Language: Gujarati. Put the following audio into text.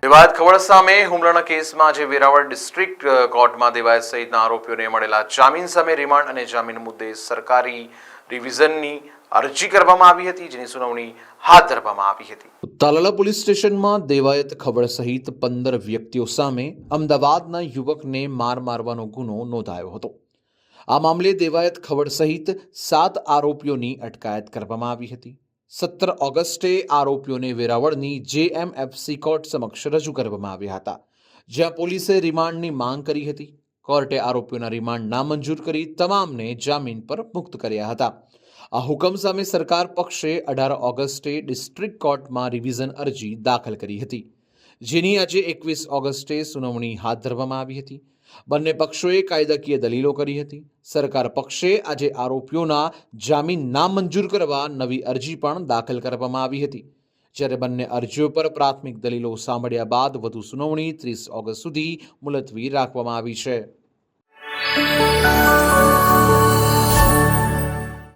વિવાદ ખબર સામે હુમલાના કેસમાં આજે વેરાવળ ડિસ્ટ્રિક્ટ કોર્ટમાં દેવાયત સહિતના આરોપીઓને મળેલા જામીન સામે રિમાન્ડ અને જામીન મુદ્દે સરકારી રિવિઝનની અરજી કરવામાં આવી હતી, જેની સુનાવણી હાથ ધરવામાં આવી હતી. તાલાલા પોલીસ સ્ટેશનમાં દેવાયત ખબર સહિત 15 વ્યક્તિઓ સામે અમદાવાદના યુવકને મારવાનો ગુનો નોંધાયો હતો. આ મામલે દેવાયત ખબર સહિત 7 આરોપીઓની અટકાયત કરવામાં આવી હતી. 17 ઓગસ્ટે આરોપીઓને વેરાવળની JMFC કોર્ટ સમક્ષ રજૂ કરવામાં આવ્યા હતા, જ્યાં પોલીસે રિમાન્ડની માંગ કરી હતી. કોર્ટે આરોપીઓના રિમાન્ડ નામંજૂર કરી તમામને જામીન પર મુક્ત કર્યા હતા. આ હુકમ સામે સરકાર પક્ષે 18 ઓગસ્ટે ડિસ્ટ્રિક્ટ કોર્ટમાં રિવિઝન અરજી દાખલ કરી હતી, જેની આજે 21 ઓગસ્ટે સુનાવણી હાથ ધરવામાં આવી હતી. બંને પક્ષોએ કાયદાકીય દલીલો કરી હતી. સરકાર પક્ષે આજે આરોપીઓના જામીન નામંજૂર કરવા નવી અરજી પણ દાખલ કરવામાં આવી હતી, જ્યારે બંને અરજીઓ પર પ્રાથમિક દલીલો સાંભળ્યા બાદ વધુ સુનાવણી 30 ઓગસ્ટ સુધી મુલતવી રાખવામાં આવી છે.